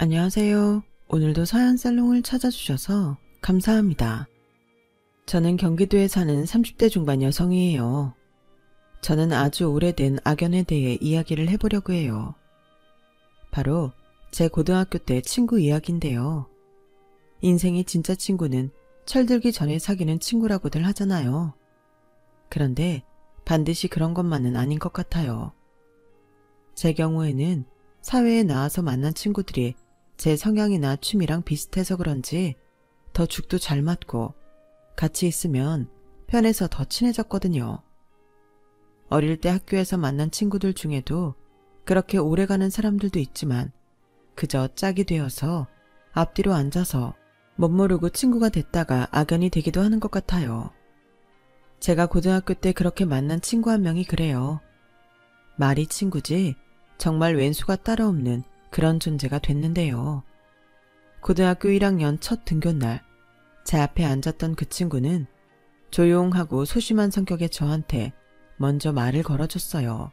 안녕하세요. 오늘도 서현살롱을 찾아주셔서 감사합니다. 저는 경기도에 사는 30대 중반 여성이에요. 저는 아주 오래된 악연에 대해 이야기를 해보려고 해요. 바로 제 고등학교 때 친구 이야기인데요. 인생의 진짜 친구는 철들기 전에 사귀는 친구라고들 하잖아요. 그런데 반드시 그런 것만은 아닌 것 같아요. 제 경우에는 사회에 나와서 만난 친구들이 제 성향이나 취미랑 비슷해서 그런지 더 죽도 잘 맞고 같이 있으면 편해서 더 친해졌거든요. 어릴 때 학교에서 만난 친구들 중에도 그렇게 오래가는 사람들도 있지만 그저 짝이 되어서 앞뒤로 앉아서 멋모르고 친구가 됐다가 악연이 되기도 하는 것 같아요. 제가 고등학교 때 그렇게 만난 친구 한 명이 그래요. 말이 친구지 정말 왼수가 따로 없는 그런 존재가 됐는데요. 고등학교 1학년 첫 등교날 제 앞에 앉았던 그 친구는 조용하고 소심한 성격의 저한테 먼저 말을 걸어줬어요.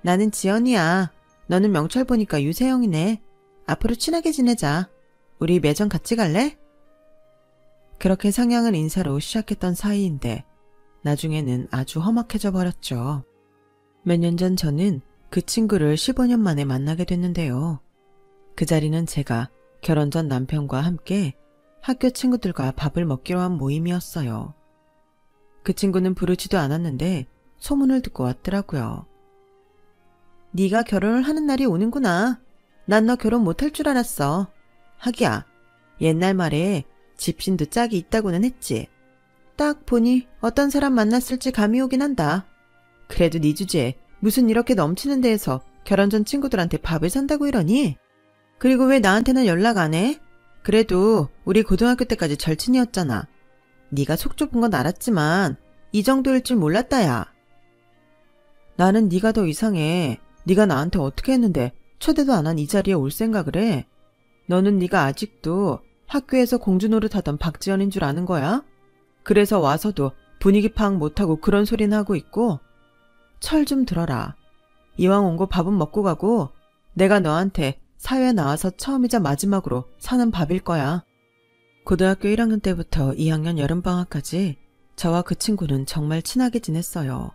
나는 지연이야. 너는 명철 보니까 유세영이네. 앞으로 친하게 지내자. 우리 매점 같이 갈래? 그렇게 상냥한 인사로 시작했던 사이인데 나중에는 아주 험악해져 버렸죠. 몇 년 전 저는 그 친구를 15년 만에 만나게 됐는데요. 그 자리는 제가 결혼 전 남편과 함께 학교 친구들과 밥을 먹기로 한 모임이었어요. 그 친구는 부르지도 않았는데 소문을 듣고 왔더라고요. 네가 결혼을 하는 날이 오는구나. 난 너 결혼 못할 줄 알았어. 하기야, 옛날 말에 집신도 짝이 있다고는 했지. 딱 보니 어떤 사람 만났을지 감이 오긴 한다. 그래도 네 주제에 무슨 이렇게 넘치는 데에서 결혼 전 친구들한테 밥을 산다고 이러니? 그리고 왜 나한테는 연락 안 해? 그래도 우리 고등학교 때까지 절친이었잖아. 네가 속 좁은 건 알았지만 이 정도일 줄 몰랐다 야. 나는 네가 더 이상해. 네가 나한테 어떻게 했는데 초대도 안 한 이 자리에 올 생각을 해? 너는 네가 아직도 학교에서 공주 노릇하던 박지연인 줄 아는 거야? 그래서 와서도 분위기 파악 못하고 그런 소리는 하고 있고? 철 좀 들어라. 이왕 온 거 밥은 먹고 가고 내가 너한테 사회에 나와서 처음이자 마지막으로 사는 밥일 거야. 고등학교 1학년 때부터 2학년 여름방학까지 저와 그 친구는 정말 친하게 지냈어요.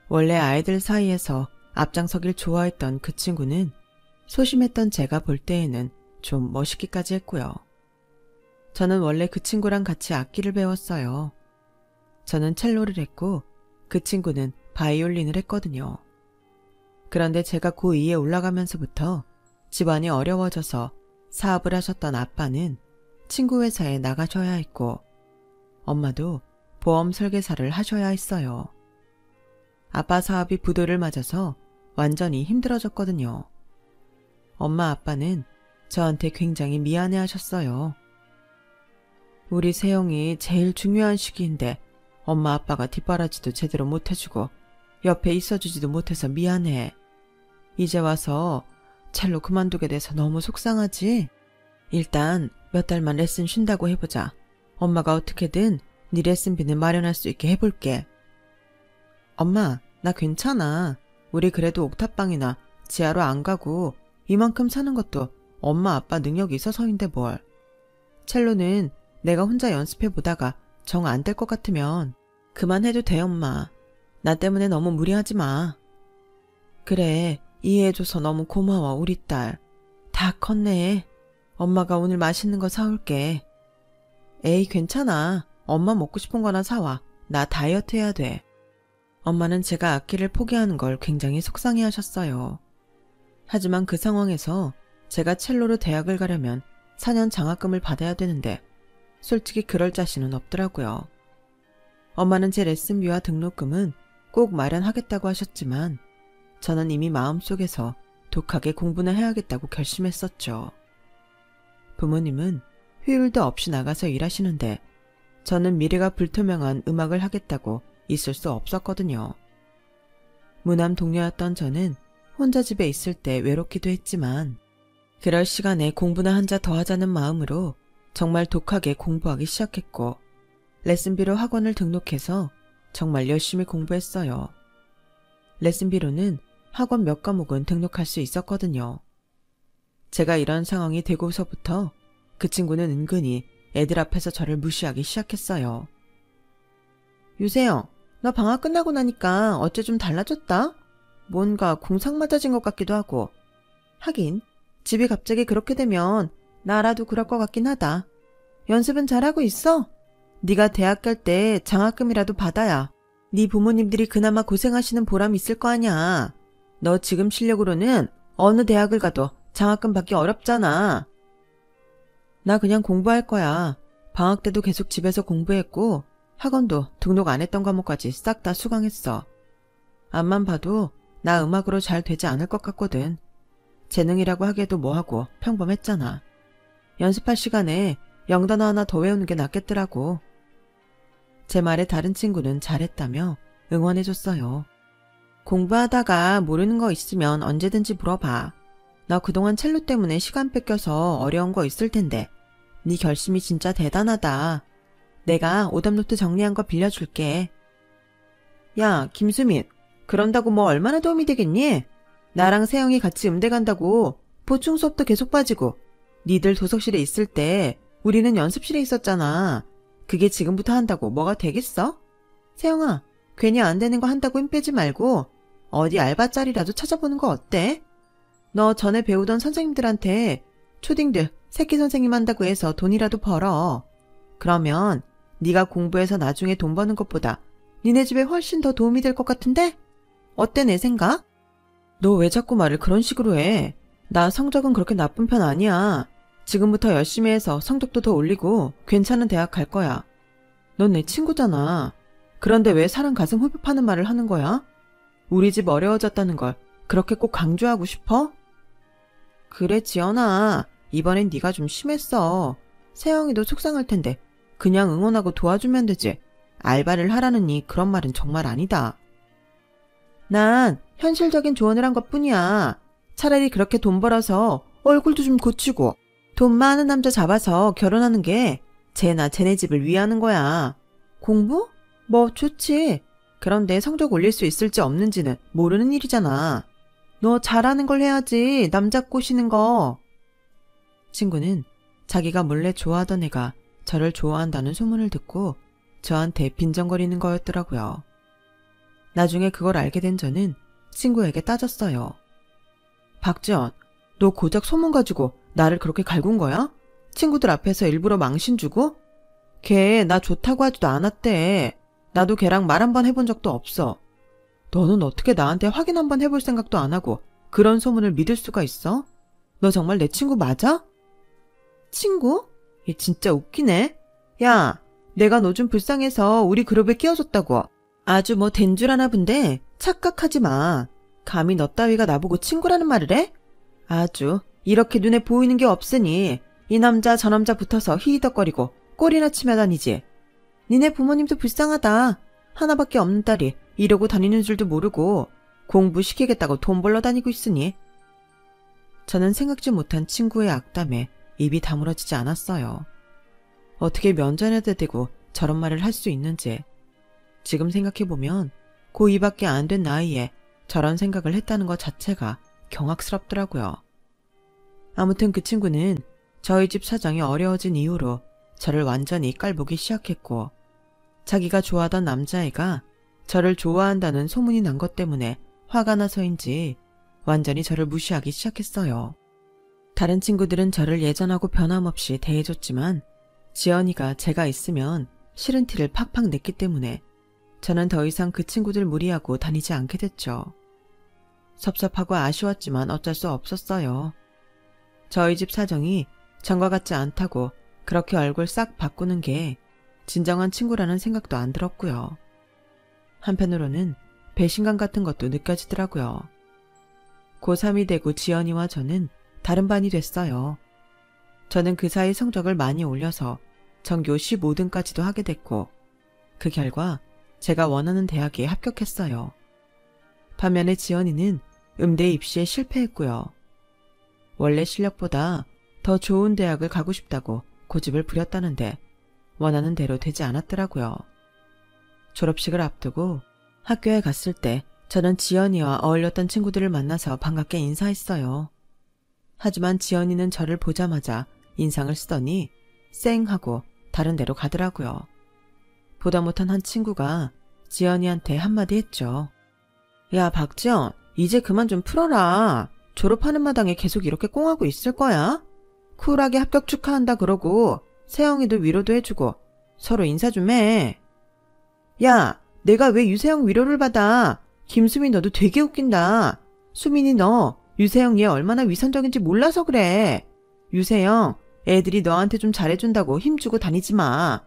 원래 아이들 사이에서 앞장서길 좋아했던 그 친구는 소심했던 제가 볼 때에는 좀 멋있기까지 했고요. 저는 원래 그 친구랑 같이 악기를 배웠어요. 저는 첼로를 했고 그 친구는 바이올린을 했거든요. 그런데 제가 고2에 올라가면서부터 집안이 어려워져서 사업을 하셨던 아빠는 친구 회사에 나가셔야 했고 엄마도 보험 설계사를 하셔야 했어요. 아빠 사업이 부도를 맞아서 완전히 힘들어졌거든요. 엄마 아빠는 저한테 굉장히 미안해 하셨어요. 우리 세영이 제일 중요한 시기인데 엄마 아빠가 뒷바라지도 제대로 못해주고 옆에 있어주지도 못해서 미안해. 이제 와서 첼로 그만두게 돼서 너무 속상하지? 일단 몇 달만 레슨 쉰다고 해보자. 엄마가 어떻게든 네 레슨비는 마련할 수 있게 해볼게. 엄마, 나 괜찮아. 우리 그래도 옥탑방이나 지하로 안 가고 이만큼 사는 것도 엄마 아빠 능력이 있어서인데 뭘. 첼로는 내가 혼자 연습해보다가 정 안 될 것 같으면 그만해도 돼 엄마. 나 때문에 너무 무리하지 마. 그래, 이해해줘서 너무 고마워 우리 딸. 다 컸네. 엄마가 오늘 맛있는 거 사올게. 에이 괜찮아. 엄마 먹고 싶은 거나 사와. 나 다이어트 해야 돼. 엄마는 제가 악기를 포기하는 걸 굉장히 속상해 하셨어요. 하지만 그 상황에서 제가 첼로로 대학을 가려면 4년 장학금을 받아야 되는데 솔직히 그럴 자신은 없더라고요. 엄마는 제 레슨비와 등록금은 꼭 마련하겠다고 하셨지만 저는 이미 마음속에서 독하게 공부나 해야겠다고 결심했었죠. 부모님은 휴일도 없이 나가서 일하시는데 저는 미래가 불투명한 음악을 하겠다고 있을 수 없었거든요. 무남 동료였던 저는 혼자 집에 있을 때 외롭기도 했지만 그럴 시간에 공부나 한 자 더 하자는 마음으로 정말 독하게 공부하기 시작했고 레슨비로 학원을 등록해서 정말 열심히 공부했어요. 레슨비로는 학원 몇 과목은 등록할 수 있었거든요. 제가 이런 상황이 되고서부터 그 친구는 은근히 애들 앞에서 저를 무시하기 시작했어요. 유세영, 너 방학 끝나고 나니까 어째 좀 달라졌다? 뭔가 공상 맞아진 것 같기도 하고. 하긴 집이 갑자기 그렇게 되면 나라도 그럴 것 같긴 하다. 연습은 잘하고 있어? 네가 대학 갈 때 장학금이라도 받아야 네 부모님들이 그나마 고생하시는 보람 있을 거 아냐. 너 지금 실력으로는 어느 대학을 가도 장학금 받기 어렵잖아. 나 그냥 공부할 거야. 방학 때도 계속 집에서 공부했고 학원도 등록 안 했던 과목까지 싹 다 수강했어. 앞만 봐도 나 음악으로 잘 되지 않을 것 같거든. 재능이라고 하기에도 뭐하고 평범했잖아. 연습할 시간에 영단어 하나 더 외우는 게 낫겠더라고. 제 말에 다른 친구는 잘했다며 응원해줬어요. 공부하다가 모르는 거 있으면 언제든지 물어봐. 나 그동안 첼로 때문에 시간 뺏겨서 어려운 거 있을 텐데 네 결심이 진짜 대단하다. 내가 오답노트 정리한 거 빌려줄게. 야, 김수민. 그런다고 뭐 얼마나 도움이 되겠니? 나랑 세영이 같이 음대 간다고 보충 수업도 계속 빠지고 니들 도서실에 있을 때 우리는 연습실에 있었잖아. 그게 지금부터 한다고 뭐가 되겠어? 세영아, 괜히 안 되는 거 한다고 힘 빼지 말고 어디 알바자리라도 찾아보는 거 어때? 너 전에 배우던 선생님들한테 초딩들 새끼 선생님 한다고 해서 돈이라도 벌어. 그러면 네가 공부해서 나중에 돈 버는 것보다 니네 집에 훨씬 더 도움이 될 것 같은데? 어때 내 생각? 너 왜 자꾸 말을 그런 식으로 해? 나 성적은 그렇게 나쁜 편 아니야. 지금부터 열심히 해서 성적도 더 올리고 괜찮은 대학 갈 거야. 넌 내 친구잖아. 그런데 왜 사람 가슴 후벼 파는 말을 하는 거야? 우리 집 어려워졌다는 걸 그렇게 꼭 강조하고 싶어? 그래 지연아. 이번엔 네가 좀 심했어. 세영이도 속상할 텐데 그냥 응원하고 도와주면 되지. 알바를 하라느니 그런 말은 정말 아니다. 난 현실적인 조언을 한 것뿐이야. 차라리 그렇게 돈 벌어서 얼굴도 좀 고치고 돈 많은 남자 잡아서 결혼하는 게 쟤나 쟤네 집을 위하는 거야. 공부? 뭐 좋지. 그런데 성적 올릴 수 있을지 없는지는 모르는 일이잖아. 너 잘하는 걸 해야지. 남자 꼬시는 거. 친구는 자기가 몰래 좋아하던 애가 저를 좋아한다는 소문을 듣고 저한테 빈정거리는 거였더라고요. 나중에 그걸 알게 된 저는 친구에게 따졌어요. 박지연, 너 고작 소문 가지고 나를 그렇게 갈군 거야? 친구들 앞에서 일부러 망신 주고? 걔 나 좋다고 하지도 않았대. 나도 걔랑 말 한 번 해본 적도 없어. 너는 어떻게 나한테 확인 한 번 해볼 생각도 안 하고 그런 소문을 믿을 수가 있어? 너 정말 내 친구 맞아? 친구? 얘 진짜 웃기네. 야, 내가 너 좀 불쌍해서 우리 그룹에 끼워줬다고. 아주 뭐 된 줄 아나 본데 착각하지 마. 감히 너 따위가 나보고 친구라는 말을 해? 아주 이렇게 눈에 보이는 게 없으니 이 남자 저 남자 붙어서 히히덕거리고 꼴이나 치며 다니지. 니네 부모님도 불쌍하다. 하나밖에 없는 딸이 이러고 다니는 줄도 모르고 공부시키겠다고 돈 벌러 다니고 있으니. 저는 생각지 못한 친구의 악담에 입이 다물어지지 않았어요. 어떻게 면전에다 대고 저런 말을 할 수 있는지. 지금 생각해보면 고2밖에 안 된 나이에 저런 생각을 했다는 것 자체가 경악스럽더라고요. 아무튼 그 친구는 저희 집 사정이 어려워진 이후로 저를 완전히 깔보기 시작했고 자기가 좋아하던 남자애가 저를 좋아한다는 소문이 난 것 때문에 화가 나서인지 완전히 저를 무시하기 시작했어요. 다른 친구들은 저를 예전하고 변함없이 대해줬지만 지연이가 제가 있으면 싫은 티를 팍팍 냈기 때문에 저는 더 이상 그 친구들 무리하고 다니지 않게 됐죠. 섭섭하고 아쉬웠지만 어쩔 수 없었어요. 저희 집 사정이 전과 같지 않다고 그렇게 얼굴 싹 바꾸는 게 진정한 친구라는 생각도 안 들었고요. 한편으로는 배신감 같은 것도 느껴지더라고요. 고3이 되고 지연이와 저는 다른 반이 됐어요. 저는 그 사이 성적을 많이 올려서 전교 15등까지도 하게 됐고 그 결과 제가 원하는 대학에 합격했어요. 반면에 지연이는 음대 입시에 실패했고요. 원래 실력보다 더 좋은 대학을 가고 싶다고 고집을 부렸다는데 원하는 대로 되지 않았더라고요. 졸업식을 앞두고 학교에 갔을 때 저는 지연이와 어울렸던 친구들을 만나서 반갑게 인사했어요. 하지만 지연이는 저를 보자마자 인상을 쓰더니 쌩 하고 다른 데로 가더라고요. 보다 못한 한 친구가 지연이한테 한마디 했죠. 야, 박지연, 이제 그만 좀 풀어라. 졸업하는 마당에 계속 이렇게 꽁하고 있을 거야? 쿨하게 합격 축하한다 그러고 세영이도 위로도 해주고 서로 인사 좀 해. 야, 내가 왜 유세영 위로를 받아? 김수민 너도 되게 웃긴다. 수민이 너 유세영 얘 얼마나 위선적인지 몰라서 그래. 유세영, 애들이 너한테 좀 잘해준다고 힘주고 다니지 마.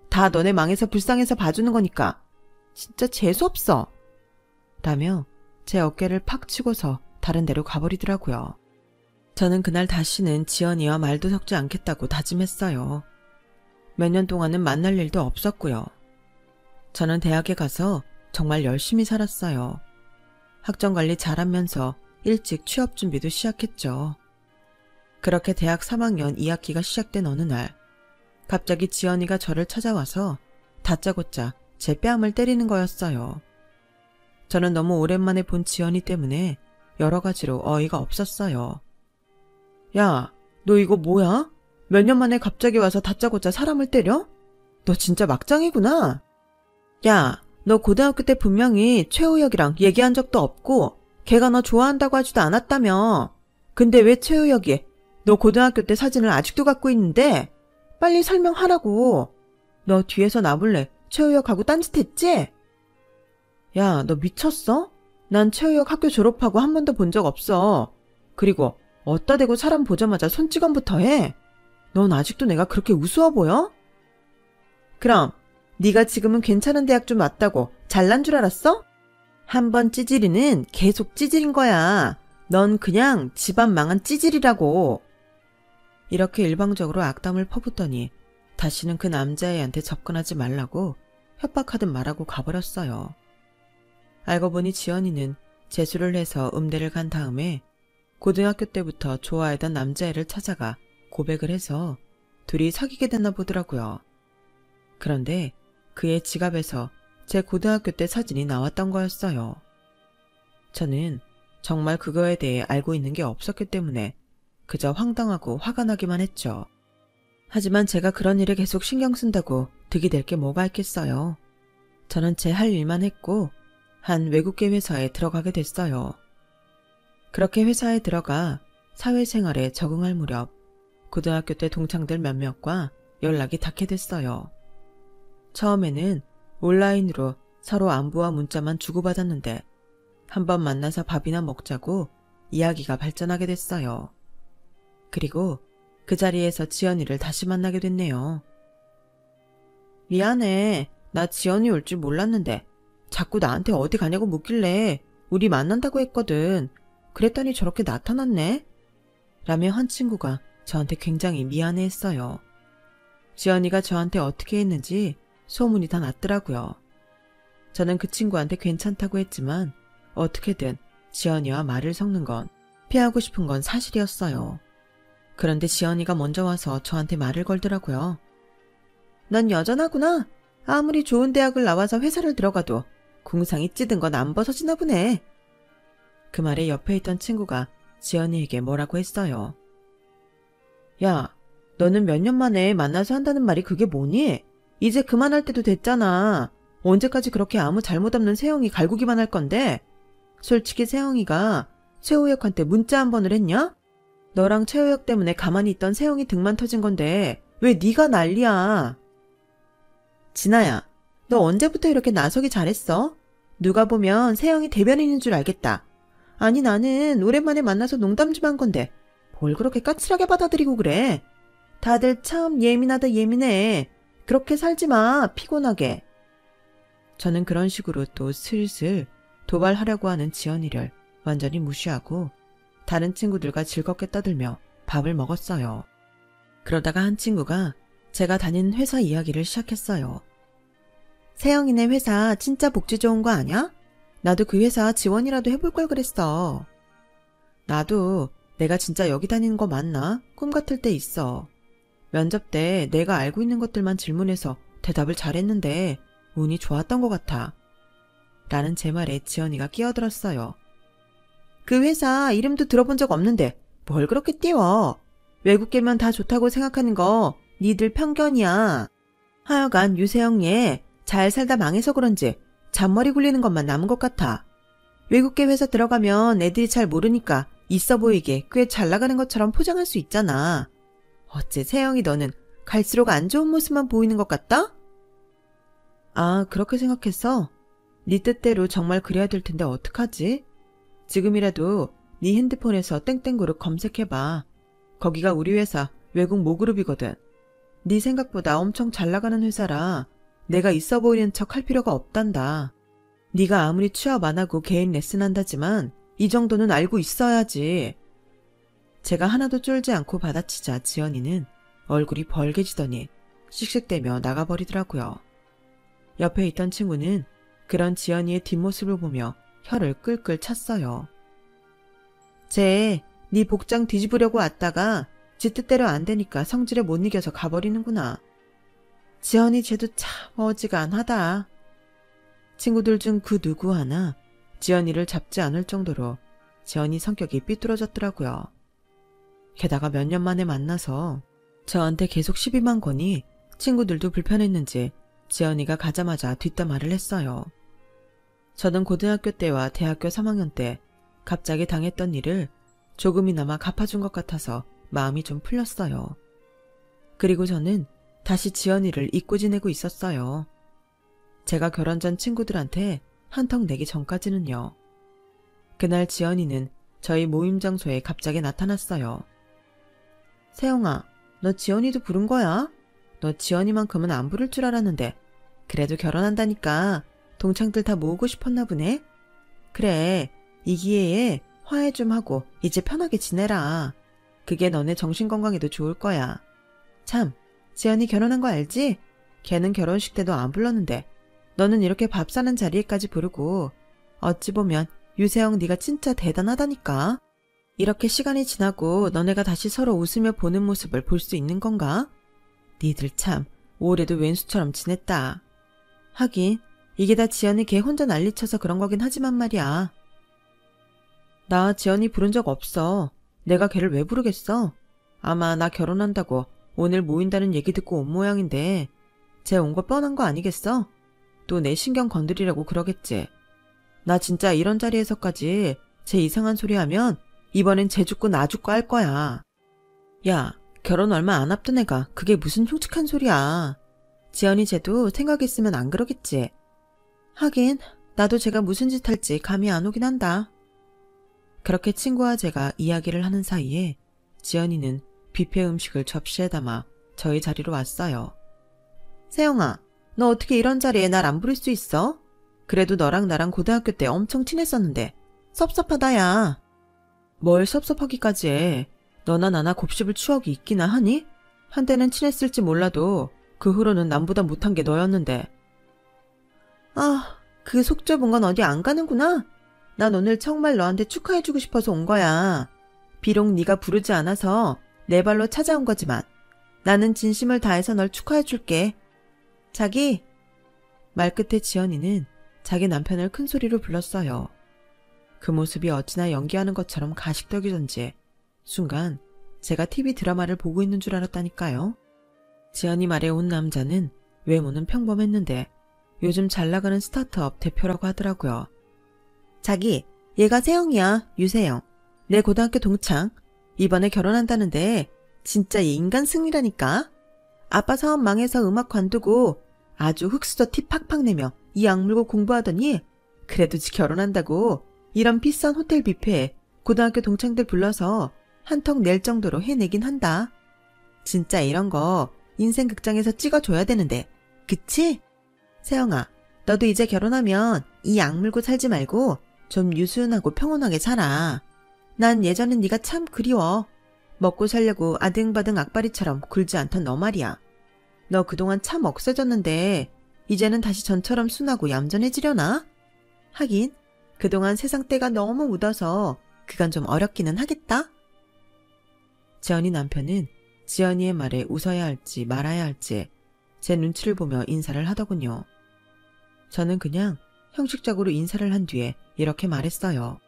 다 너네 망해서 불쌍해서 봐주는 거니까. 진짜 재수없어. 라며 제 어깨를 팍 치고서 다른 데로 가버리더라고요. 저는 그날 다시는 지연이와 말도 섞지 않겠다고 다짐했어요. 몇 년 동안은 만날 일도 없었고요. 저는 대학에 가서 정말 열심히 살았어요. 학점관리 잘하면서 일찍 취업 준비도 시작했죠. 그렇게 대학 3학년 2학기가 시작된 어느 날 갑자기 지연이가 저를 찾아와서 다짜고짜 제 뺨을 때리는 거였어요. 저는 너무 오랜만에 본 지연이 때문에 여러 가지로 어이가 없었어요. 야, 너 이거 뭐야? 몇 년 만에 갑자기 와서 다짜고짜 사람을 때려? 너 진짜 막장이구나. 야, 너 고등학교 때 분명히 최우혁이랑 얘기한 적도 없고 걔가 너 좋아한다고 하지도 않았다며. 근데 왜 최우혁이 너 고등학교 때 사진을 아직도 갖고 있는데? 빨리 설명하라고. 너 뒤에서 나 몰래 최우혁하고 딴짓했지? 야, 너 미쳤어? 난 최우혁 학교 졸업하고 한 번도 본 적 없어. 그리고 어따 대고 사람 보자마자 손찌검부터 해. 넌 아직도 내가 그렇게 우스워 보여? 그럼 네가 지금은 괜찮은 대학 좀 왔다고 잘난 줄 알았어? 한 번 찌질이는 계속 찌질인 거야. 넌 그냥 집안 망한 찌질이라고. 이렇게 일방적으로 악담을 퍼붓더니 다시는 그 남자애한테 접근하지 말라고 협박하듯 말하고 가버렸어요. 알고 보니 지연이는 재수를 해서 음대를 간 다음에 고등학교 때부터 좋아하던 남자애를 찾아가 고백을 해서 둘이 사귀게 됐나 보더라고요. 그런데 그의 지갑에서 제 고등학교 때 사진이 나왔던 거였어요. 저는 정말 그거에 대해 알고 있는 게 없었기 때문에 그저 황당하고 화가 나기만 했죠. 하지만 제가 그런 일에 계속 신경 쓴다고 득이 될 게 뭐가 있겠어요. 저는 제 할 일만 했고 한 외국계 회사에 들어가게 됐어요. 그렇게 회사에 들어가 사회생활에 적응할 무렵 고등학교 때 동창들 몇몇과 연락이 닿게 됐어요. 처음에는 온라인으로 서로 안부와 문자만 주고받았는데 한번 만나서 밥이나 먹자고 이야기가 발전하게 됐어요. 그리고 그 자리에서 지연이를 다시 만나게 됐네요. 미안해. 나 지연이 올 줄 몰랐는데 자꾸 나한테 어디 가냐고 묻길래 우리 만난다고 했거든. 그랬더니 저렇게 나타났네. 라며 한 친구가 저한테 굉장히 미안해했어요. 지연이가 저한테 어떻게 했는지 소문이 다 났더라고요. 저는 그 친구한테 괜찮다고 했지만 어떻게든 지연이와 말을 섞는 건 피하고 싶은 건 사실이었어요. 그런데 지연이가 먼저 와서 저한테 말을 걸더라고요. 넌 여전하구나. 아무리 좋은 대학을 나와서 회사를 들어가도 궁상이 찌든 건 안 벗어지나 보네. 그 말에 옆에 있던 친구가 지연이에게 뭐라고 했어요. 야, 너는 몇 년 만에 만나서 한다는 말이 그게 뭐니? 이제 그만할 때도 됐잖아. 언제까지 그렇게 아무 잘못 없는 세영이 갈구기만 할 건데? 솔직히 세영이가 최우혁한테 문자 한 번을 했냐? 너랑 최우혁 때문에 가만히 있던 세영이 등만 터진 건데 왜 네가 난리야? 진아야, 너 언제부터 이렇게 나서기 잘했어? 누가 보면 세영이 대변인인 줄 알겠다. 아니 나는 오랜만에 만나서 농담 좀 한 건데 뭘 그렇게 까칠하게 받아들이고 그래? 다들 참 예민하다 예민해. 그렇게 살지 마, 피곤하게. 저는 그런 식으로 또 슬슬 도발하려고 하는 지연이를 완전히 무시하고 다른 친구들과 즐겁게 떠들며 밥을 먹었어요. 그러다가 한 친구가 제가 다니는 회사 이야기를 시작했어요. 세영이네 회사 진짜 복지 좋은 거 아냐? 나도 그 회사 지원이라도 해볼 걸 그랬어. 나도 내가 진짜 여기 다니는 거 맞나? 꿈 같을 때 있어. 면접 때 내가 알고 있는 것들만 질문해서 대답을 잘했는데 운이 좋았던 것 같아. 라는 제 말에 지연이가 끼어들었어요. 그 회사 이름도 들어본 적 없는데 뭘 그렇게 띄워? 외국계면 다 좋다고 생각하는 거 니들 편견이야. 하여간 유세영 얘 잘 살다 망해서 그런지 잔머리 굴리는 것만 남은 것 같아. 외국계 회사 들어가면 애들이 잘 모르니까 있어 보이게 꽤 잘 나가는 것처럼 포장할 수 있잖아. 어째 세영이 너는 갈수록 안 좋은 모습만 보이는 것 같다? 아, 그렇게 생각했어? 네 뜻대로 정말 그래야 될 텐데 어떡하지? 지금이라도 네 핸드폰에서 땡땡그룹 검색해봐. 거기가 우리 회사 외국 모그룹이거든. 네 생각보다 엄청 잘 나가는 회사라 내가 있어 보이는 척 할 필요가 없단다. 네가 아무리 취업 안 하고 개인 레슨 한다지만 이 정도는 알고 있어야지. 제가 하나도 쫄지 않고 받아치자 지연이는 얼굴이 벌개지더니 씩씩대며 나가버리더라고요. 옆에 있던 친구는 그런 지연이의 뒷모습을 보며 혀를 끌끌 찼어요. 쟤 네 복장 뒤집으려고 왔다가 지 뜻대로 안 되니까 성질에 못 이겨서 가버리는구나. 지연이 쟤도 참 어지간하다. 친구들 중 그 누구 하나 지연이를 잡지 않을 정도로 지연이 성격이 삐뚤어졌더라고요. 게다가 몇 년 만에 만나서 저한테 계속 시비만 거니 친구들도 불편했는지 지연이가 가자마자 뒷담화를 했어요. 저는 고등학교 때와 대학교 3학년 때 갑자기 당했던 일을 조금이나마 갚아준 것 같아서 마음이 좀 풀렸어요. 그리고 저는 다시 지연이를 잊고 지내고 있었어요. 제가 결혼 전 친구들한테 한턱 내기 전까지는요. 그날 지연이는 저희 모임 장소에 갑자기 나타났어요. 세영아, 너 지연이도 부른 거야? 너 지연이만큼은 안 부를 줄 알았는데 그래도 결혼한다니까 동창들 다 모으고 싶었나 보네? 그래, 이 기회에 화해 좀 하고 이제 편하게 지내라. 그게 너네 정신건강에도 좋을 거야. 참, 지연이 결혼한 거 알지? 걔는 결혼식 때도 안 불렀는데 너는 이렇게 밥 사는 자리에까지 부르고 어찌 보면 유세영 네가 진짜 대단하다니까. 이렇게 시간이 지나고 너네가 다시 서로 웃으며 보는 모습을 볼 수 있는 건가? 니들 참 올해도 왼수처럼 지냈다. 하긴 이게 다 지연이 걔 혼자 난리쳐서 그런 거긴 하지만 말이야. 나 지연이 부른 적 없어. 내가 걔를 왜 부르겠어? 아마 나 결혼한다고 오늘 모인다는 얘기 듣고 온 모양인데 쟤 온 거 뻔한 거 아니겠어? 또 내 신경 건드리려고 그러겠지. 나 진짜 이런 자리에서까지 쟤 이상한 소리 하면 이번엔 쟤 죽고 나 죽고 할 거야. 야, 결혼 얼마 안 앞둔 애가 그게 무슨 흉측한 소리야. 지연이 쟤도 생각했으면 안 그러겠지. 하긴 나도 쟤가 무슨 짓 할지 감이 안 오긴 한다. 그렇게 친구와 제가 이야기를 하는 사이에 지연이는 뷔페 음식을 접시에 담아 저희 자리로 왔어요. 세영아, 너 어떻게 이런 자리에 날 안 부를 수 있어? 그래도 너랑 나랑 고등학교 때 엄청 친했었는데 섭섭하다 야. 뭘 섭섭하기까지 해. 너나 나나 곱씹을 추억이 있기나 하니? 한때는 친했을지 몰라도 그 후로는 남보다 못한 게 너였는데. 아, 그 속 좁은 건 어디 안 가는구나. 난 오늘 정말 너한테 축하해주고 싶어서 온 거야. 비록 네가 부르지 않아서 내 발로 찾아온 거지만 나는 진심을 다해서 널 축하해줄게. 자기. 말끝에 지연이는 자기 남편을 큰 소리로 불렀어요. 그 모습이 어찌나 연기하는 것처럼 가식적이던지 순간 제가 TV 드라마를 보고 있는 줄 알았다니까요. 지연이 말에 온 남자는 외모는 평범했는데 요즘 잘 나가는 스타트업 대표라고 하더라고요. 자기, 얘가 세영이야. 유세영. 내 고등학교 동창. 이번에 결혼한다는데 진짜 얘 인간 승리라니까. 아빠 사업 망해서 음악 관두고 아주 흑수저 티 팍팍 내며 이 악물고 공부하더니 그래도 지 결혼한다고 이런 비싼 호텔 뷔페에 고등학교 동창들 불러서 한턱 낼 정도로 해내긴 한다. 진짜 이런 거 인생 극장에서 찍어줘야 되는데 그치? 세영아, 너도 이제 결혼하면 이 악물고 살지 말고 좀 유순하고 평온하게 살아. 난 예전엔 네가 참 그리워. 먹고 살려고 아등바등 악바리처럼 굴지 않던 너 말이야. 너 그동안 참 억세졌는데 이제는 다시 전처럼 순하고 얌전해지려나? 하긴 그동안 세상 때가 너무 묻어서 그건 좀 어렵기는 하겠다. 지연이 남편은 지연이의 말에 웃어야 할지 말아야 할지 제 눈치를 보며 인사를 하더군요. 저는 그냥 형식적으로 인사를 한 뒤에 이렇게 말했어요.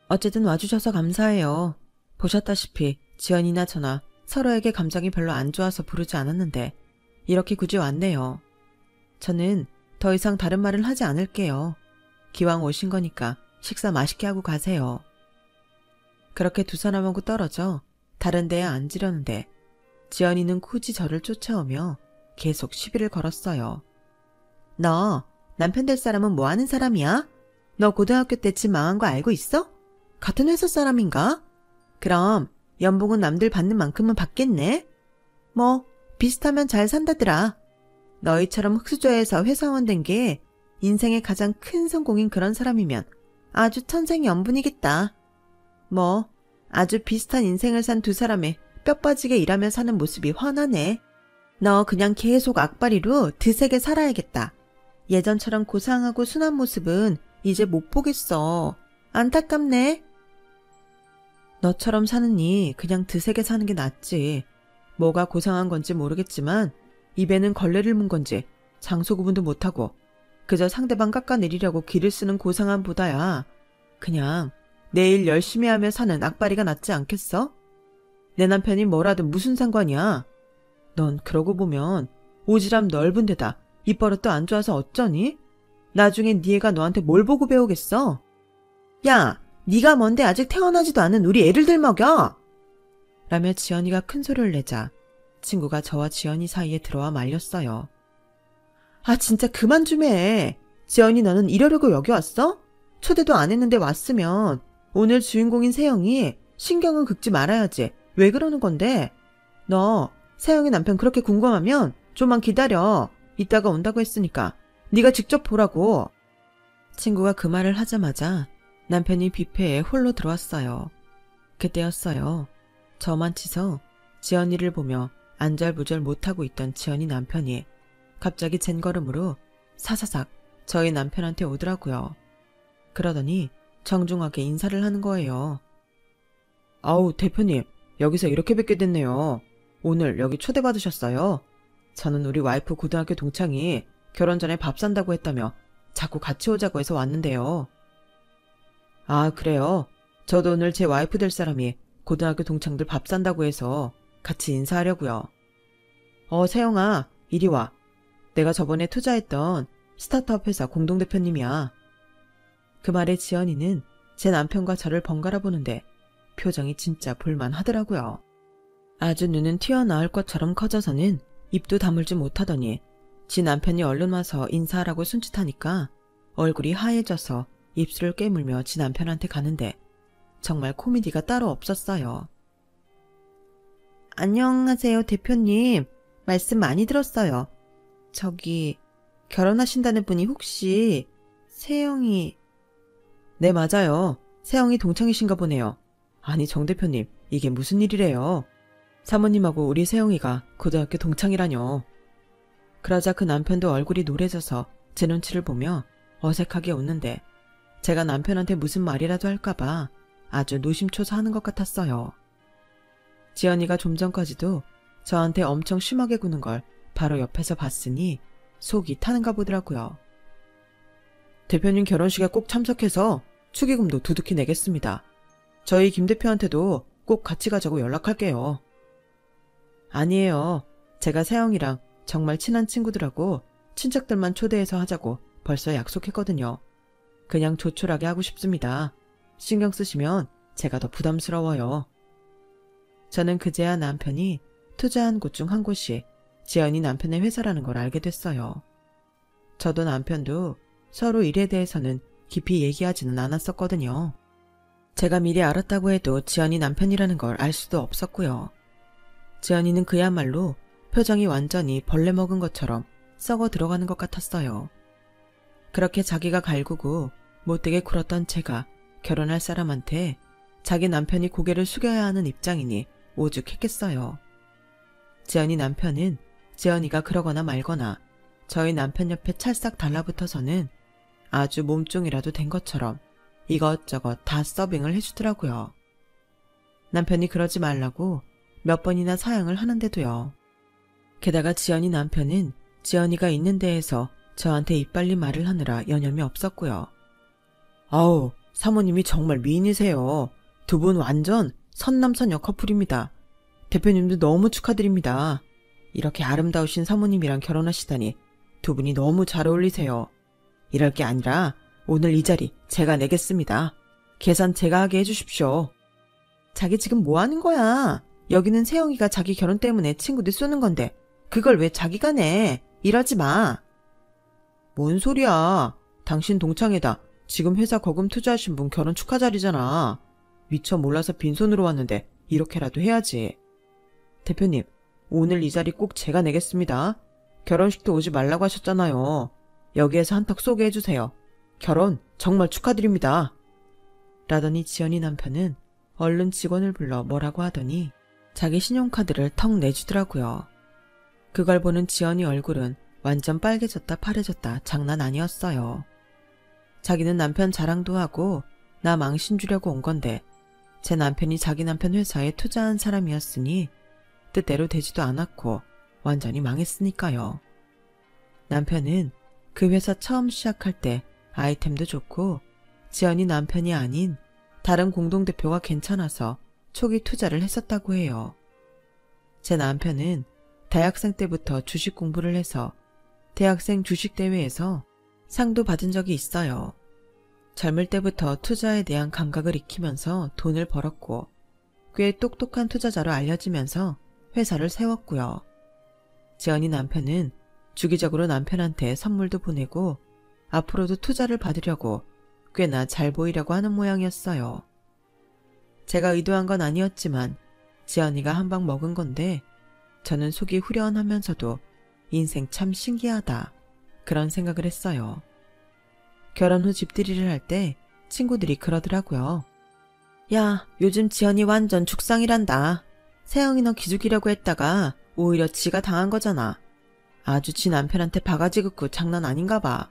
어쨌든 와주셔서 감사해요. 보셨다시피 지연이나 저나 서로에게 감정이 별로 안 좋아서 부르지 않았는데 이렇게 굳이 왔네요. 저는 더 이상 다른 말을 하지 않을게요. 기왕 오신 거니까 식사 맛있게 하고 가세요. 그렇게 두 사람하고 떨어져 다른 데에 앉으려는데 지연이는 굳이 저를 쫓아오며 계속 시비를 걸었어요. 너 남편 될 사람은 뭐 하는 사람이야? 너 고등학교 때쯤 망한 거 알고 있어? 같은 회사 사람인가? 그럼 연봉은 남들 받는 만큼은 받겠네? 뭐 비슷하면 잘 산다더라. 너희처럼 흑수저에서 회사원 된 게 인생의 가장 큰 성공인 그런 사람이면 아주 천생연분이겠다. 뭐 아주 비슷한 인생을 산 두 사람의 뼈 빠지게 일하며 사는 모습이 훤하네. 너 그냥 계속 악바리로 드세게 살아야겠다. 예전처럼 고상하고 순한 모습은 이제 못 보겠어. 안타깝네. 너처럼 사느니 그냥 드세게 사는 게 낫지. 뭐가 고상한 건지 모르겠지만 입에는 걸레를 문 건지 장소 구분도 못하고 그저 상대방 깎아내리려고 기를 쓰는 고상함보다야 그냥 내일 열심히 하며 사는 악바리가 낫지 않겠어? 내 남편이 뭐라든 무슨 상관이야. 넌 그러고 보면 오지랖 넓은 데다 입버릇도 안 좋아서 어쩌니? 나중에 네 애가 너한테 뭘 보고 배우겠어? 야, 네가 뭔데 아직 태어나지도 않은 우리 애를 들먹여! 라며 지연이가 큰 소리를 내자 친구가 저와 지연이 사이에 들어와 말렸어요. 아 진짜 그만 좀 해. 지연이 너는 이러려고 여기 왔어? 초대도 안 했는데 왔으면 오늘 주인공인 세영이 신경은 긁지 말아야지. 왜 그러는 건데? 너 세영이 남편 그렇게 궁금하면 좀만 기다려. 이따가 온다고 했으니까 네가 직접 보라고. 친구가 그 말을 하자마자 남편이 뷔페에 홀로 들어왔어요. 그때였어요. 저만 치서 지연이를 보며 안절부절 못하고 있던 지연이 남편이 갑자기 젠걸음으로 사사삭 저희 남편한테 오더라고요. 그러더니 정중하게 인사를 하는 거예요. 아우 대표님, 여기서 이렇게 뵙게 됐네요. 오늘 여기 초대받으셨어요? 저는 우리 와이프 고등학교 동창이 결혼 전에 밥 산다고 했다며 자꾸 같이 오자고 해서 왔는데요. 아 그래요? 저도 오늘 제 와이프 될 사람이 고등학교 동창들 밥 산다고 해서 같이 인사하려고요. 세영아, 이리 와. 내가 저번에 투자했던 스타트업 회사 공동대표님이야. 그 말에 지연이는 제 남편과 저를 번갈아 보는데 표정이 진짜 볼만하더라고요. 아주 눈은 튀어나올 것처럼 커져서는 입도 다물지 못하더니 지 남편이 얼른 와서 인사하라고 손짓하니까 얼굴이 하얘져서 입술을 깨물며 지 남편한테 가는데 정말 코미디가 따로 없었어요. 안녕하세요 대표님. 말씀 많이 들었어요. 저기 결혼하신다는 분이 혹시 세영이... 네 맞아요. 세영이 동창이신가 보네요. 아니 정 대표님, 이게 무슨 일이래요? 사모님하고 우리 세영이가 고등학교 동창이라뇨. 그러자 그 남편도 얼굴이 노래져서 제 눈치를 보며 어색하게 웃는데 제가 남편한테 무슨 말이라도 할까봐 아주 노심초사하는 것 같았어요. 지연이가 좀 전까지도 저한테 엄청 심하게 구는 걸 바로 옆에서 봤으니 속이 타는가 보더라고요. 대표님 결혼식에 꼭 참석해서 축의금도 두둑히 내겠습니다. 저희 김 대표한테도 꼭 같이 가자고 연락할게요. 아니에요. 제가 세영이랑 정말 친한 친구들하고 친척들만 초대해서 하자고 벌써 약속했거든요. 그냥 조촐하게 하고 싶습니다. 신경 쓰시면 제가 더 부담스러워요. 저는 그제야 남편이 투자한 곳 중 한 곳이 지연이 남편의 회사라는 걸 알게 됐어요. 저도 남편도 서로 일에 대해서는 깊이 얘기하지는 않았었거든요. 제가 미리 알았다고 해도 지연이 남편이라는 걸 알 수도 없었고요. 지연이는 그야말로 표정이 완전히 벌레 먹은 것처럼 썩어 들어가는 것 같았어요. 그렇게 자기가 갈구고 못되게 굴었던 제가 결혼할 사람한테 자기 남편이 고개를 숙여야 하는 입장이니 오죽했겠어요. 지연이 남편은 지연이가 그러거나 말거나 저희 남편 옆에 찰싹 달라붙어서는 아주 몸종이라도 된 것처럼 이것저것 다 서빙을 해주더라고요. 남편이 그러지 말라고 몇 번이나 사양을 하는데도요. 게다가 지연이 남편은 지연이가 있는 데에서 저한테 이빨린 말을 하느라 여념이 없었고요. 아우, 사모님이 정말 미인이세요. 두 분 완전 선남선녀 커플입니다. 대표님도 너무 축하드립니다. 이렇게 아름다우신 사모님이랑 결혼하시다니 두 분이 너무 잘 어울리세요. 이럴 게 아니라 오늘 이 자리 제가 내겠습니다. 계산 제가 하게 해주십시오. 자기 지금 뭐 하는 거야? 여기는 세영이가 자기 결혼 때문에 친구들 쏘는 건데 그걸 왜 자기가 내? 이러지 마. 뭔 소리야. 당신 동창회다. 지금 회사 거금 투자하신 분 결혼 축하 자리잖아. 미처 몰라서 빈손으로 왔는데 이렇게라도 해야지. 대표님, 오늘 이 자리 꼭 제가 내겠습니다. 결혼식도 오지 말라고 하셨잖아요. 여기에서 한턱 쏘게 해주세요. 결혼 정말 축하드립니다. 라더니 지연이 남편은 얼른 직원을 불러 뭐라고 하더니 자기 신용카드를 턱 내주더라고요. 그걸 보는 지연이 얼굴은 완전 빨개졌다 파래졌다 장난 아니었어요. 자기는 남편 자랑도 하고 나 망신 주려고 온 건데 제 남편이 자기 남편 회사에 투자한 사람이었으니 뜻대로 되지도 않았고 완전히 망했으니까요. 남편은 그 회사 처음 시작할 때 아이템도 좋고 지연이 남편이 아닌 다른 공동대표가 괜찮아서 초기 투자를 했었다고 해요. 제 남편은 대학생 때부터 주식 공부를 해서 대학생 주식대회에서 상도 받은 적이 있어요. 젊을 때부터 투자에 대한 감각을 익히면서 돈을 벌었고 꽤 똑똑한 투자자로 알려지면서 회사를 세웠고요. 지연이 남편은 주기적으로 남편한테 선물도 보내고 앞으로도 투자를 받으려고 꽤나 잘 보이려고 하는 모양이었어요. 제가 의도한 건 아니었지만 지연이가 한 방 먹은 건데 저는 속이 후련하면서도 인생 참 신기하다 그런 생각을 했어요. 결혼 후 집들이를 할 때 친구들이 그러더라고요. 야, 요즘 지연이 완전 죽상이란다. 세영이 너 기죽이려고 했다가 오히려 지가 당한 거잖아. 아주 지 남편한테 바가지 긋고 장난 아닌가 봐.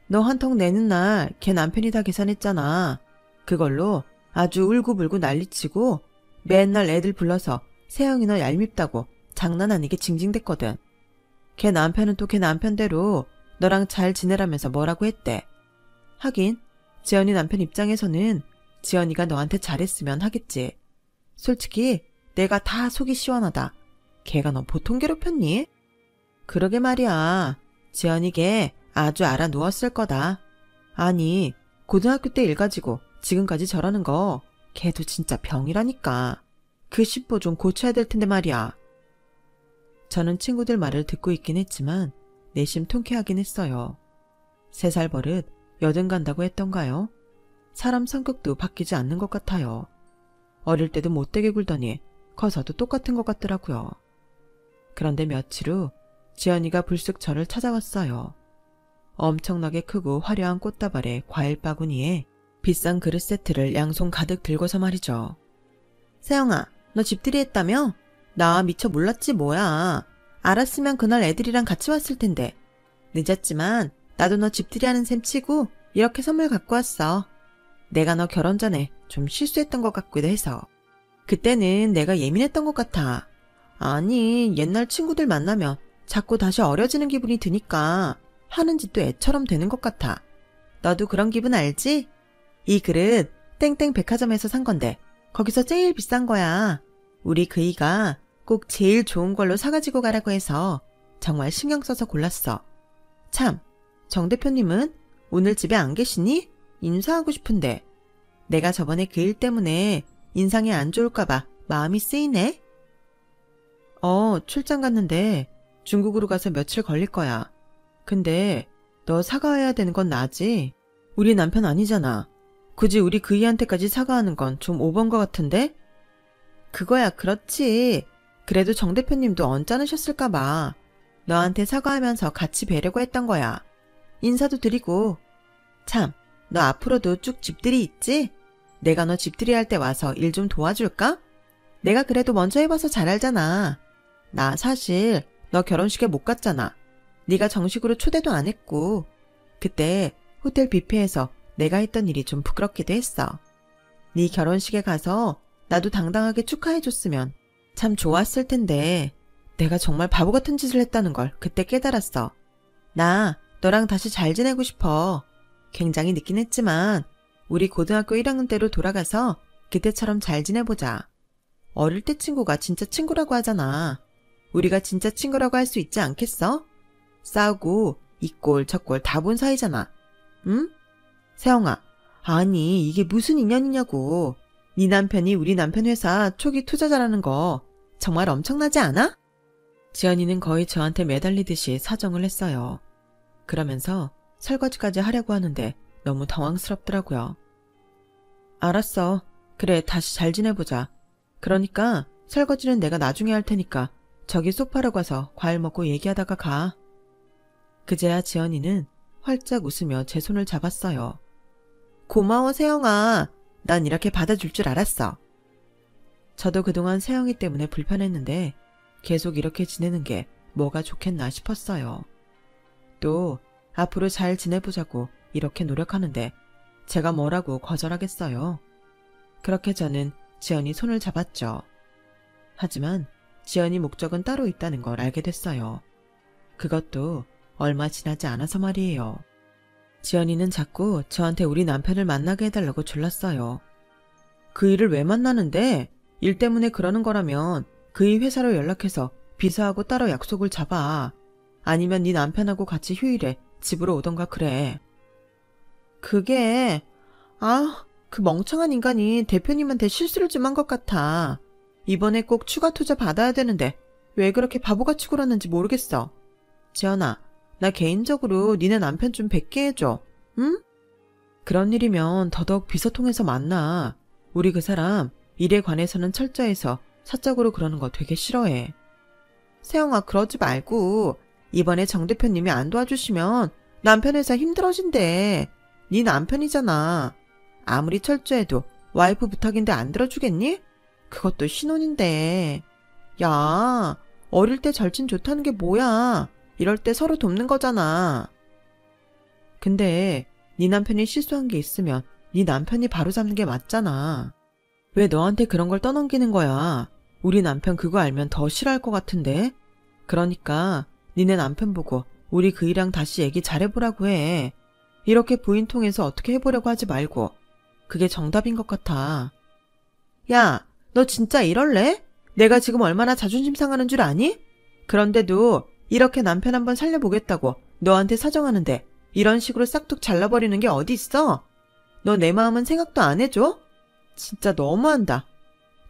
너 한턱 내는 날 걔 남편이 다 계산했잖아. 그걸로 아주 울고불고 난리치고 맨날 애들 불러서 세영이 너 얄밉다고 장난 아니게 징징댔거든. 걔 남편은 또 걔 남편대로 너랑 잘 지내라면서 뭐라고 했대. 하긴 지연이 남편 입장에서는 지연이가 너한테 잘했으면 하겠지. 솔직히 내가 다 속이 시원하다. 걔가 너 보통 괴롭혔니? 그러게 말이야. 지연이 걔 아주 알아 누웠을 거다. 아니 고등학교 때 일 가지고 지금까지 저러는 거 걔도 진짜 병이라니까. 그 심보 좀 고쳐야 될 텐데 말이야. 저는 친구들 말을 듣고 있긴 했지만 내심 통쾌하긴 했어요. 3살 버릇 80 간다고 했던가요? 사람 성격도 바뀌지 않는 것 같아요. 어릴 때도 못되게 굴더니 커서도 똑같은 것 같더라고요. 그런데 며칠 후 지연이가 불쑥 저를 찾아왔어요. 엄청나게 크고 화려한 꽃다발에 과일 바구니에 비싼 그릇 세트를 양손 가득 들고서 말이죠. 세영아, 너 집들이 했다며? 나 미처 몰랐지 뭐야. 알았으면 그날 애들이랑 같이 왔을 텐데. 늦었지만 나도 너 집들이 하는 셈 치고 이렇게 선물 갖고 왔어. 내가 너 결혼 전에 좀 실수했던 것 같기도 해서. 그때는 내가 예민했던 것 같아. 아니, 옛날 친구들 만나면 자꾸 다시 어려지는 기분이 드니까 하는 짓도 애처럼 되는 것 같아. 너도 그런 기분 알지? 이 그릇 땡땡 백화점에서 산 건데 거기서 제일 비싼 거야. 우리 그이가 꼭 제일 좋은 걸로 사가지고 가라고 해서 정말 신경 써서 골랐어. 참, 정 대표님은 오늘 집에 안 계시니? 인사하고 싶은데. 내가 저번에 그 일 때문에 인상이 안 좋을까봐 마음이 쓰이네? 출장 갔는데 중국으로 가서 며칠 걸릴 거야. 근데 너 사과해야 되는 건 나지? 우리 남편 아니잖아. 굳이 우리 그이한테까지 사과하는 건 좀 오버인 것 같은데? 그거야 그렇지. 그래도 정 대표님도 언짢으셨을까 봐. 너한테 사과하면서 같이 뵈려고 했던 거야. 인사도 드리고. 참, 너 앞으로도 쭉 집들이 있지? 내가 너 집들이 할 때 와서 일 좀 도와줄까? 내가 그래도 먼저 해봐서 잘 알잖아. 나 사실 너 결혼식에 못 갔잖아. 네가 정식으로 초대도 안 했고. 그때 호텔 뷔페에서 내가 했던 일이 좀 부끄럽기도 했어. 네 결혼식에 가서 나도 당당하게 축하해줬으면 참 좋았을 텐데 내가 정말 바보 같은 짓을 했다는 걸 그때 깨달았어. 나 너랑 다시 잘 지내고 싶어. 굉장히 늦긴 했지만 우리 고등학교 1학년 때로 돌아가서 그때처럼 잘 지내보자. 어릴 때 친구가 진짜 친구라고 하잖아. 우리가 진짜 친구라고 할 수 있지 않겠어? 싸우고 이 꼴 저 꼴 다 본 사이잖아. 응? 세영아, 아니 이게 무슨 인연이냐고. 네 남편이 우리 남편 회사 초기 투자자라는 거 정말 엄청나지 않아? 지연이는 거의 저한테 매달리듯이 사정을 했어요. 그러면서 설거지까지 하려고 하는데 너무 당황스럽더라고요. 알았어. 그래, 다시 잘 지내보자. 그러니까 설거지는 내가 나중에 할 테니까 저기 소파로 가서 과일 먹고 얘기하다가 가. 그제야 지연이는 활짝 웃으며 제 손을 잡았어요. 고마워, 세영아. 난 이렇게 받아줄 줄 알았어. 저도 그동안 세영이 때문에 불편했는데 계속 이렇게 지내는 게 뭐가 좋겠나 싶었어요. 또 앞으로 잘 지내보자고 이렇게 노력하는데 제가 뭐라고 거절하겠어요. 그렇게 저는 지연이 손을 잡았죠. 하지만 지연이 목적은 따로 있다는 걸 알게 됐어요. 그것도 얼마 지나지 않아서 말이에요. 지연이는 자꾸 저한테 우리 남편을 만나게 해달라고 졸랐어요. 그 일을 왜 만나는데? 일 때문에 그러는 거라면 그의 회사로 연락해서 비서하고 따로 약속을 잡아. 아니면 네 남편하고 같이 휴일에 집으로 오던가 그래. 그게 그 멍청한 인간이 대표님한테 실수를 좀 한 것 같아. 이번에 꼭 추가 투자 받아야 되는데 왜 그렇게 바보같이 굴었는지 모르겠어. 지연아, 나 개인적으로 니네 남편 좀 뵙게 해줘. 응? 그런 일이면 더더욱 비서 통해서 만나. 우리 그 사람 일에 관해서는 철저해서 사적으로 그러는 거 되게 싫어해. 세영아, 그러지 말고 이번에 정 대표님이 안 도와주시면 남편 회사 힘들어진대. 네 남편이잖아. 아무리 철저해도 와이프 부탁인데 안 들어주겠니? 그것도 신혼인데. 야, 어릴 때 절친 좋다는 게 뭐야. 이럴 때 서로 돕는 거잖아. 근데 네 남편이 실수한 게 있으면 네 남편이 바로잡는 게 맞잖아. 왜 너한테 그런 걸 떠넘기는 거야. 우리 남편 그거 알면 더 싫어할 것 같은데. 그러니까 니네 남편 보고 우리 그이랑 다시 얘기 잘해보라고 해. 이렇게 부인 통해서 어떻게 해보려고 하지 말고. 그게 정답인 것 같아. 야, 너 진짜 이럴래? 내가 지금 얼마나 자존심 상하는 줄 아니? 그런데도 이렇게 남편 한번 살려보겠다고 너한테 사정하는데 이런 식으로 싹둑 잘라버리는 게 어디 있어? 너 내 마음은 생각도 안 해줘? 진짜 너무한다.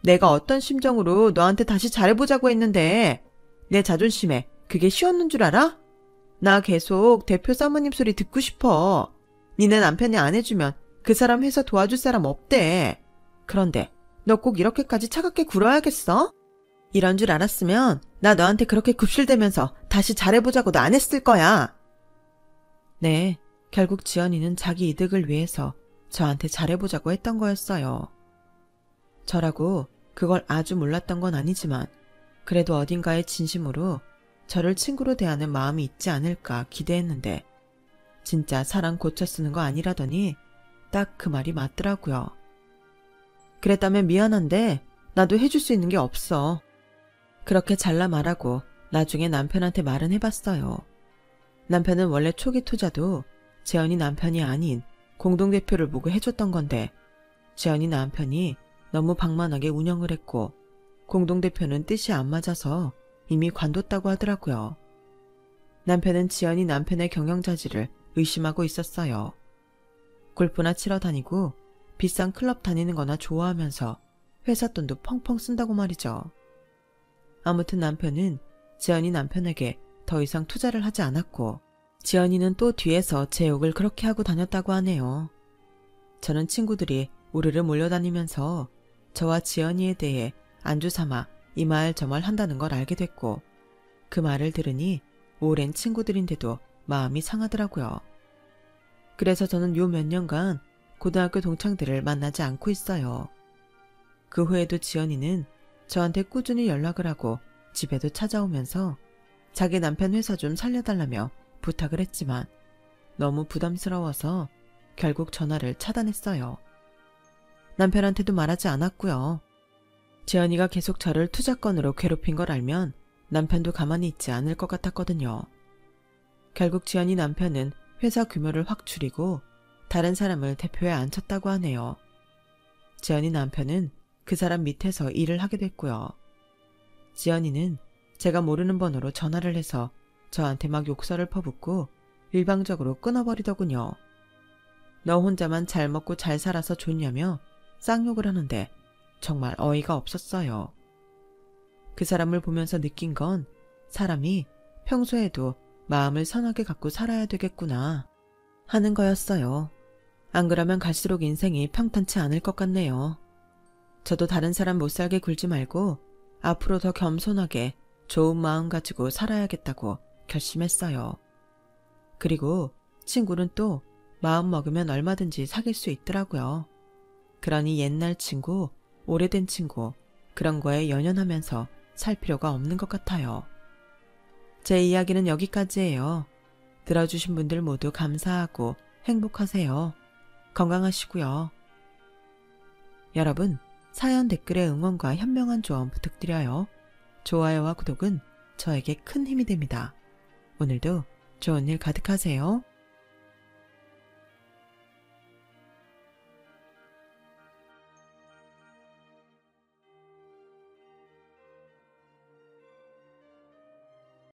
내가 어떤 심정으로 너한테 다시 잘해보자고 했는데 내 자존심에 그게 쉬웠는 줄 알아? 나 계속 대표 사모님 소리 듣고 싶어. 니네 남편이 안 해주면 그 사람 회사 도와줄 사람 없대. 그런데 너 꼭 이렇게까지 차갑게 굴어야겠어? 이런 줄 알았으면 나 너한테 그렇게 굽실대면서 다시 잘해보자고도 안 했을 거야. 네, 결국 지연이는 자기 이득을 위해서 저한테 잘해보자고 했던 거였어요. 저라고 그걸 아주 몰랐던 건 아니지만 그래도 어딘가에 진심으로 저를 친구로 대하는 마음이 있지 않을까 기대했는데 진짜 사람 고쳐 쓰는 거 아니라더니 딱 그 말이 맞더라고요. 그랬다면 미안한데 나도 해줄 수 있는 게 없어. 그렇게 잘라 말하고 나중에 남편한테 말은 해봤어요. 남편은 원래 초기 투자도 재현이 남편이 아닌 공동대표를 보고 해줬던 건데 재현이 남편이 너무 방만하게 운영을 했고 공동대표는 뜻이 안 맞아서 이미 관뒀다고 하더라고요. 남편은 지연이 남편의 경영자질을 의심하고 있었어요. 골프나 치러 다니고 비싼 클럽 다니는 거나 좋아하면서 회사 돈도 펑펑 쓴다고 말이죠. 아무튼 남편은 지연이 남편에게 더 이상 투자를 하지 않았고 지연이는 또 뒤에서 제 욕을 그렇게 하고 다녔다고 하네요. 저는 친구들이 우르르 몰려다니면서 저와 지연이에 대해 안주 삼아 이 말 저 말 한다는 걸 알게 됐고 그 말을 들으니 오랜 친구들인데도 마음이 상하더라고요. 그래서 저는 요 몇 년간 고등학교 동창들을 만나지 않고 있어요. 그 후에도 지연이는 저한테 꾸준히 연락을 하고 집에도 찾아오면서 자기 남편 회사 좀 살려달라며 부탁을 했지만 너무 부담스러워서 결국 전화를 차단했어요. 남편한테도 말하지 않았고요. 지연이가 계속 저를 투자건으로 괴롭힌 걸 알면 남편도 가만히 있지 않을 것 같았거든요. 결국 지연이 남편은 회사 규모를 확 줄이고 다른 사람을 대표에 앉혔다고 하네요. 지연이 남편은 그 사람 밑에서 일을 하게 됐고요. 지연이는 제가 모르는 번호로 전화를 해서 저한테 막 욕설을 퍼붓고 일방적으로 끊어버리더군요. 너 혼자만 잘 먹고 잘 살아서 좋냐며 쌍욕을 하는데 정말 어이가 없었어요. 그 사람을 보면서 느낀 건 사람이 평소에도 마음을 선하게 갖고 살아야 되겠구나 하는 거였어요. 안 그러면 갈수록 인생이 평탄치 않을 것 같네요. 저도 다른 사람 못 살게 굴지 말고 앞으로 더 겸손하게 좋은 마음 가지고 살아야겠다고 결심했어요. 그리고 친구는 또 마음 먹으면 얼마든지 사귈 수 있더라고요. 그러니 옛날 친구, 오래된 친구 그런 거에 연연하면서 살 필요가 없는 것 같아요. 제 이야기는 여기까지예요. 들어주신 분들 모두 감사하고 행복하세요. 건강하시고요. 여러분, 사연 댓글에 응원과 현명한 조언 부탁드려요. 좋아요와 구독은 저에게 큰 힘이 됩니다. 오늘도 좋은 일 가득하세요.